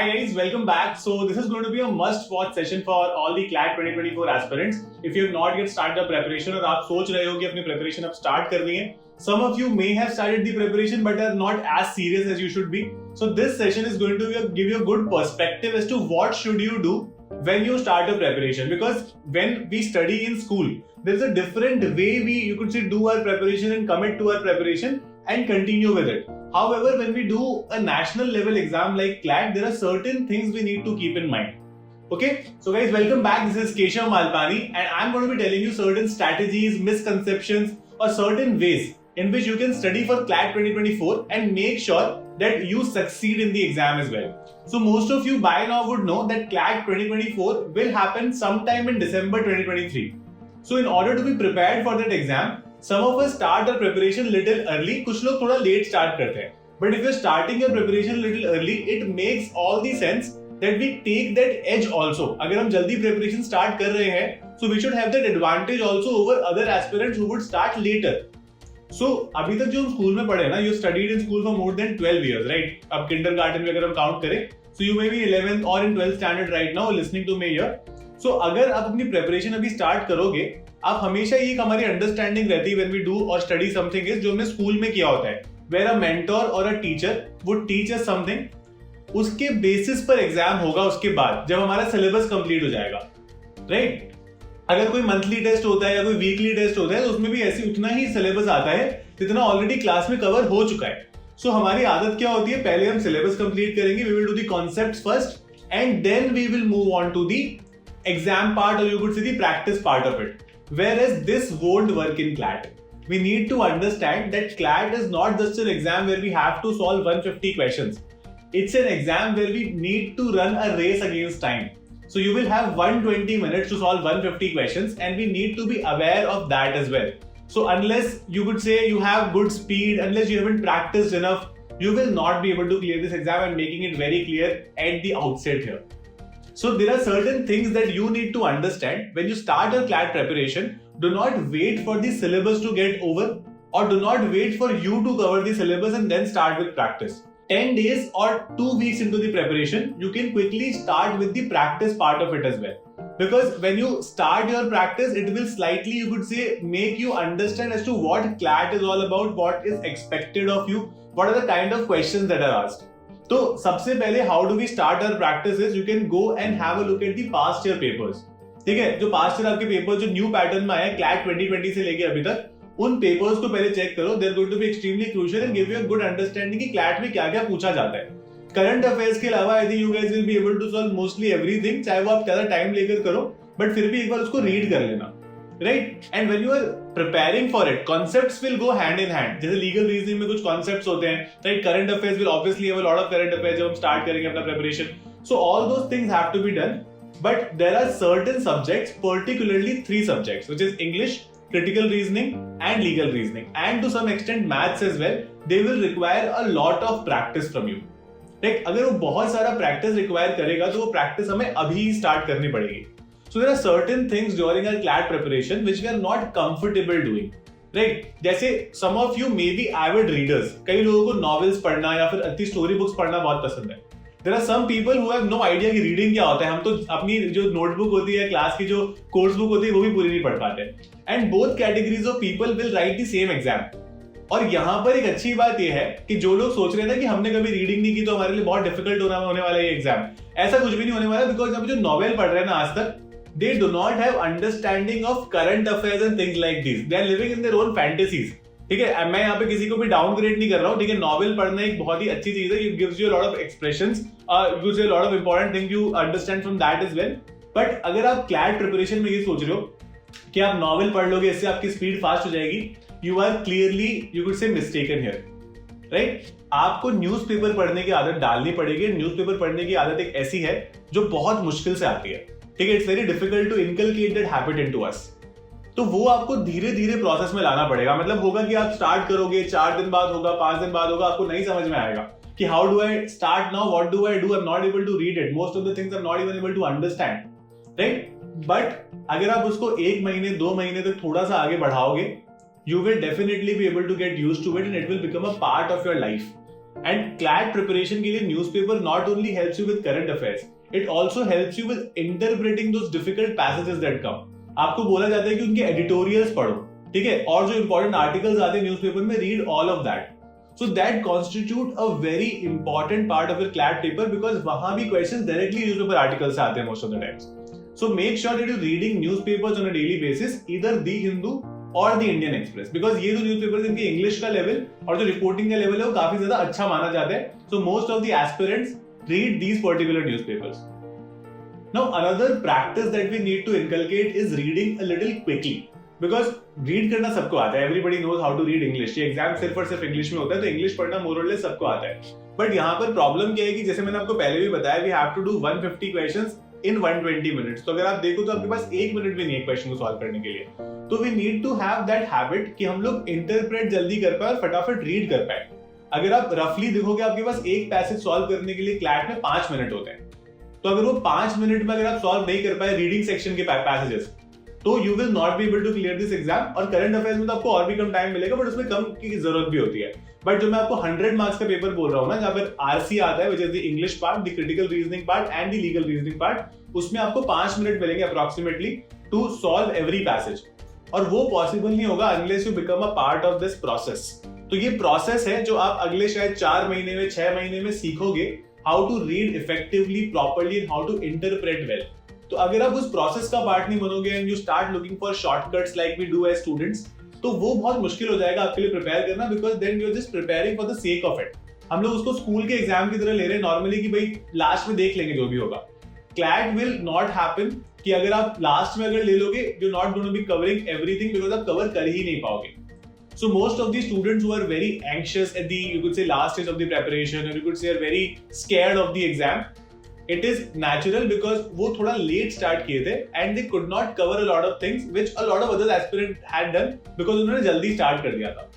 Hi guys, welcome back. So this is going to be a must-watch session for all the CLAT 2024 aspirants. If you have not yet started the preparation और आप सोच रहे हो कि अपनी preparation अब start करनी है, some of you may have started the preparation but are not as serious as you should be. So this session is going to give you a good perspective as to what should you do when you start a preparation. Because when we study in school, there is a different way you could say do our preparation and commit to our preparation and continue with it. However, when we do a national level exam like CLAT, there are certain things we need to keep in mind. Okay, so guys, welcome back. This is Keshav Malpani and I'm going to be telling you certain strategies, misconceptions or certain ways in which you can study for CLAT 2024 and make sure that you succeed in the exam as well. So most of you by now would know that CLAT 2024 will happen sometime in December 2023. So in order to be prepared for that exam, some of us start our preparation little early, कुछ लोग थोड़ा late start करते हैं. But if you're starting your preparation little early, it makes all the sense that we take that edge also. अगर हम जल्दी preparation start कर रहे हैं, so we should have that advantage also over other aspirants who would start later. So अभी तक जो हम स्कूल में पढ़े ना, you studied in school for more than 12 years, right? अब kindergarten में अगर हम count करें, so you may be 11th or in 12th standard right now listening to me here. So अगर आप अपनी preparation अभी start करोगे, आप हमेशा ये हमारी अंडरस्टैंडिंग रहती है व्हेन वी डू और स्टडी समथिंग इज जो हमने स्कूल में किया होता है वेयर अ मेंटर और a teacher would teach us something उसके बेसिस पर एग्जाम होगा उसके बाद जब हमारा सिलेबस कंप्लीट हो जाएगा राइट अगर कोई मंथली टेस्ट होता है या कोई वीकली टेस्ट होता है तो उसमें भी ऐसे उतना ही सिलेबस आता है जितना ऑलरेडी क्लास में कवर हो चुका है सो हमारी आदत क्या होती है पहले हम सिलेबस कंप्लीट करेंगे we will do the concepts first and then we will move on to the exam part और you could see the practice part of it. Whereas this won't work in CLAT. We need to understand that CLAT is not just an exam where we have to solve 150 questions. It's an exam where we need to run a race against time. So you will have 120 minutes to solve 150 questions and we need to be aware of that as well. So unless you could say you have good speed, unless you haven't practiced enough, you will not be able to clear this exam and making it very clear at the outset here. So there are certain things that you need to understand when you start your CLAT preparation. Do not wait for the syllabus to get over or do not wait for you to cover the syllabus and then start with practice. 10 days or 2 weeks into the preparation, you can quickly start with the practice part of it as well. Because when you start your practice, it will slightly, you could say, make you understand as to what CLAT is all about, what is expected of you, what are the kind of questions that are asked. तो सबसे पहले how do we start our practices you can go and have a look at the past year papers ठीक है जो past year आपके paper जो new pattern में आया है क्लैट 2020 से लेके अभी तक उन पेपर्स को पहले चेक करो they are going to be extremely crucial and give you a good understanding कि क्लैट में क्या-क्या पूछा जाता है करंट अफेयर्स के अलावा I think you guys will be able to solve mostly everything चाहे वो आप ज्यादा टाइम लेकर करो बट फिर भी एक बार उसको रीड कर लेना right and when you are preparing for it concepts will go hand in hand जैसे legal reasoning में कुछ concepts होते हैं right current affairs will obviously have a lot of current affairs जब हम start करेंगे अपना preparation so all those things have to be done but there are certain subjects particularly 3 subjects which is English critical reasoning and legal reasoning and to some extent maths as well they will require a lot of practice from you right अगर वो बहुत सारा practice require करेगा तो वो practice हमें अभी start करनी पड़ेगी. So there are certain things during our CLAT preparation which we are not comfortable doing, right? जैसे some of you may be avid readers. कई लोगों को novels पढ़ना या फिर अच्छी story books पढ़ना बहुत पसंद है. There are some people who have no idea कि reading क्या होता है. हम तो अपनी जो notebook होती है, class की जो course book होती है, वो भी पूरी नहीं पढ़ पाते. And both categories of people will write the same exam. और यहाँ पर एक अच्छी बात यह है कि जो लोग सोच रहे थे कि हमने कभी रीडिंग नहीं की तो हमारे लिए बहुत डिफिकल्ट होने वाला है ये एग्जाम ऐसा कुछ भी नहीं होने वाला बिकॉज हम जो नॉवेल पढ़ रहे हैं ना आज तक they do not have understanding of current affairs and things like this. They are living in their own fantasies. ठीक है मैं यहाँ पे किसी को भी डाउनग्रेड नहीं कर रहा हूँ ठीक है नॉवेल पढ़ना एक बहुत ही अच्छी चीज है it gives you a lot of expressions gives you a lot of important thing you understand from that as well but अगर आप क्लैट प्रिपरेशन में ये सोच रहे हो कि आप नॉवेल पढ़ लोगे इससे आपकी स्पीड फास्ट हो जाएगी you are clearly you could say mistaken here right आपको न्यूज़पेपर पढ़ने की आदत डालनी पड़ेगी न्यूज़पेपर पढ़ने की आदत एक ऐसी है जो बहुत मुश्किल से आती है ठीक है it's very difficult to inculcate that habit into us तो वो आपको धीरे धीरे प्रोसेस में लाना पड़ेगा मतलब होगा कि आप स्टार्ट करोगे 4 दिन बाद होगा 5 दिन बाद होगा आपको नहीं समझ में आएगा कि how do I start now what do I do I am not able to read it most of the things I am not even able to understand right but अगर आप उसको 1 महीने 2 महीने तक थोड़ा सा आगे बढ़ाओगे you will definitely be able to get used to it and it will become a part of your life and CLAT preparation के लिए newspaper not only helps you with current affairs, it also helps you with interpreting those difficult passages that come. आपको बोला जाता है कि उनके editorials पढ़ो, ठीक है, और जो इंपॉर्टेंट आर्टिकल्स आते हैं न्यूज़पेपर में, read all of that. So that constitute a very important part of your CLAT paper because वहां भी questions directly newspaper articles से आते हैं most of the times. So make sure that you're reading newspapers on a daily basis, either The Hindu or The Indian Express, because ये जो newspapers इनके English का level और जो reporting का level है वो काफी ज्यादा अच्छा माना जाता है. So most of the aspirants read these particular newspapers. Now another practice that we need to inculcate is reading a little quickly. Because read करना सबको आता है, everybody knows how to read English, ये एग्जाम सिर्फ और सिर्फ English में होता है, तो इंग्लिश पढ़ना मोर और लेस सबको आता है। बट यहाँ पर प्रॉब्लम क्या है कि जैसे मैंने आपको पहले भी बताया, we have to do 150 questions in 120 minutes. तो अगर आप देखो तो आपके पास 1 मिनट भी नहीं है क्वेश्चन को सॉल्व करने के लिए। तो we need to have that habit कि हम लोग इंटरप्रेट जल्दी कर पाए और फटाफट रीड कर पाए। अगर आप रफली देखोगे आपके पास एक पैसेज सॉल्व करने के लिए क्लैट में 5 मिनट होते हैं, तो अगर वो 5 मिनट में अगर आप सॉल्व नहीं कर पाए रीडिंग सेक्शन के पैसेजेस, तो you will not be able to clear this exam. और करंट अफेयर्स में तो आपको और भी कम टाइम मिलेगा, बट उसमें कम की जरूरत भी होती है। बट जो मैं आपको 100 मार्क्स का पेपर बोल रहा हूँ ना, जहाँ पर आरसी आता है, which is the English part, the critical reasoning part and the legal reasoning part, उसमें आपको 5 मिनट मिलेंगे approximately two solve every passage. और वो पॉसिबल नहीं होगा unless you become a part of this process. तो ये प्रोसेस है जो आप अगले शायद 4 महीने में 6 महीने में सीखोगे, how to read effectively, properly and how to interpret well. तो अगर आप उस प्रोसेस का पार्ट नहीं बनोगे and you start looking for shortcuts like we do as students, तो वो बहुत मुश्किल हो जाएगा आपके लिए प्रिपेयर करना, because then you are just preparing for the sake of it. हम लोग उसको स्कूल के एग्जाम की तरह ले रहे हैं नॉर्मली कि भाई लास्ट में देख लेंगे जो भी होगा। क्लैट विल नॉट हैपन कि अगर आप लास्ट में अगर ले लोगे, you not going to be covering everything, because आप कवर कर ही नहीं पाओगे। So most of the students who are very anxious at the, you could say, last stage of the preparation, or you could say are very scared of the exam, it is natural because वो थोड़ा late start किए थे and they could not cover a lot of things which a lot of other aspirants had done because उन्होंने जल्दी start कर दिया था.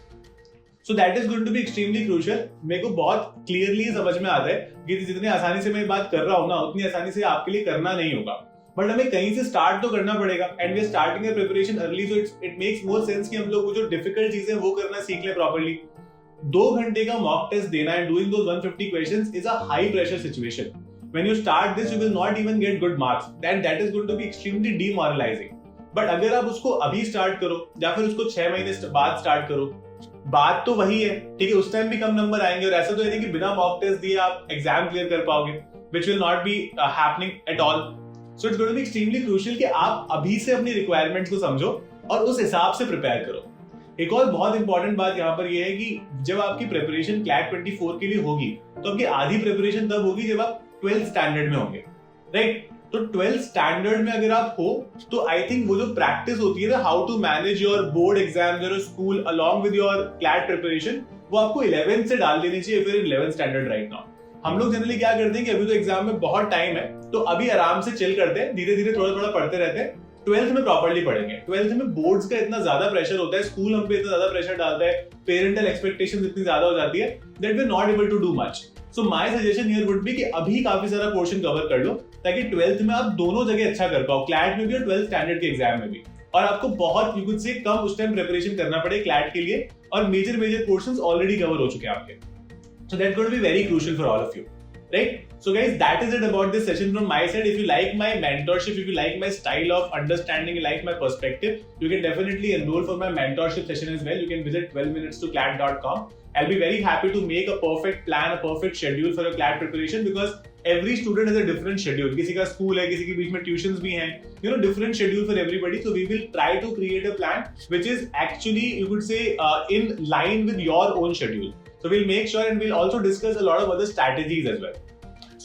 So that is going to be extremely crucial. मेरे को बहुत clearly समझ में आता है कि जितनी आसानी से मैं बात कर रहा हूँ ना, उतनी आसानी से आपके लिए करना नहीं होगा, बट हमें कहीं से स्टार्ट तो करना पड़ेगा and we are starting the preparation early, so it makes more sense कि हम लोग वो जो डिफिकल्ट चीजें वो करना सीख ले प्रॉपर्ली। 2 घंटे का मॉक टेस्ट देना and doing those 150 questions is a high pressure situation. When you start this you will not even get good marks, then that is going to be extremely demoralising. But अगर आप उसको अभी start करो या फिर उसको 6 महीने बाद स्टार्ट करो, बात तो वही है, ठीक है, उस टाइम भी कम नंबर आएंगे और ऐसा तो है कि बिना मॉक टेस्ट दिए आप एग्जाम क्लियर कर पाओगे, which will not be happening at all. So it's going to be extremely crucial कि आप अभी से अपनी रिक्वायरमेंट्स को समझो और उस हिसाब से प्रिपेयर करो। एक और बहुत इंपॉर्टेंट बात यहाँ पर यह है कि जब आपकी प्रिपरेशन क्लैट 24 के लिए होगी, तो आपकी आधी प्रिपरेशन तब होगी जब आप 12th स्टैंडर्ड में होंगे, राइट? तो 12th स्टैंडर्ड में अगर आप हो तो आई थिंक वो जो प्रैक्टिस होती है ना, how to manage your board exam, your school along with your CLAT preparation, वो आपको 11th से डाल देनी चाहिए फिर 11th स्टैंडर्ड राइट नाउ। हम लोग जनरली क्या करते हैं कि अभी तो एग्जाम में बहुत टाइम है, तो अभी आराम से चिल करते हैं, धीरे धीरे थोड़ा थोड़ा पढ़ते रहते हैं। 12th में प्रॉपर्ली पढ़ेंगे। 12th में बोर्ड्स का इतना ज्यादा प्रेशर होता है, स्कूल हम पे इतना ज्यादा प्रेशर डालता है, पेरेंटल एक्सपेक्टेशंस इतनी ज्यादा हो जाती है that we are not able to do much. So my suggestion here would be कि अभी काफी सारा पोर्शन कवर कर लो ताकि 12th में आप दोनों जगह अच्छा कर पाओ, क्लैट में भी और 12th स्टैंडर्ड के एग्जाम में भी, और आपको बहुत यू कुड से कम उस टाइम प्रिपरेशन करना पड़े क्लैट के लिए, और मेजर पोर्शंस ऑलरेडी कवर हो चुके हैं आपके। So that going to be very crucial for all of you, right? So guys, that is it about this session from my side. If you like my mentorship, if you like my style of understanding, you like my perspective, you can definitely enroll for my mentorship session as well. You can visit 12minutes2clat.com. I'll be very happy to make a perfect plan, a perfect schedule for your CLAT preparation, because every student has a different schedule. किसी का school है, किसी के बीच में tuitions भी हैं, you know, different schedule for everybody. So we will try to create a plan which is actually, you could say, in line with your own schedule. So we'll make sure, and we'll also discuss a lot of other strategies as well.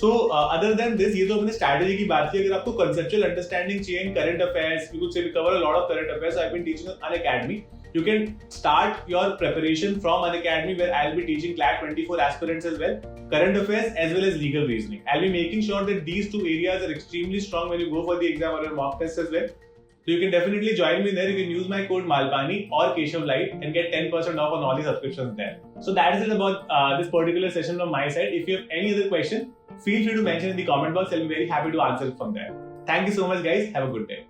So other than this, ये तो हमने strategy की बात की। अगर आपको conceptual understanding चाहिए in current affairs, you could say we cover a lot of current affairs. I've been teaching on Unacademy. You can start your preparation from Unacademy, where I'll be teaching CLAT 24 aspirants as well, current affairs as well as legal reasoning. I'll be making sure that these two areas are extremely strong when you go for the exam or your mock test as well. So you can definitely join me there. You can use my code Malpani or Keshav Light and get 10% off on all the subscriptions there. So that is it about this particular session from my side. If you have any other question, feel free to mention in the comment box. I'll be very happy to answer it from there. Thank you so much, guys. Have a good day.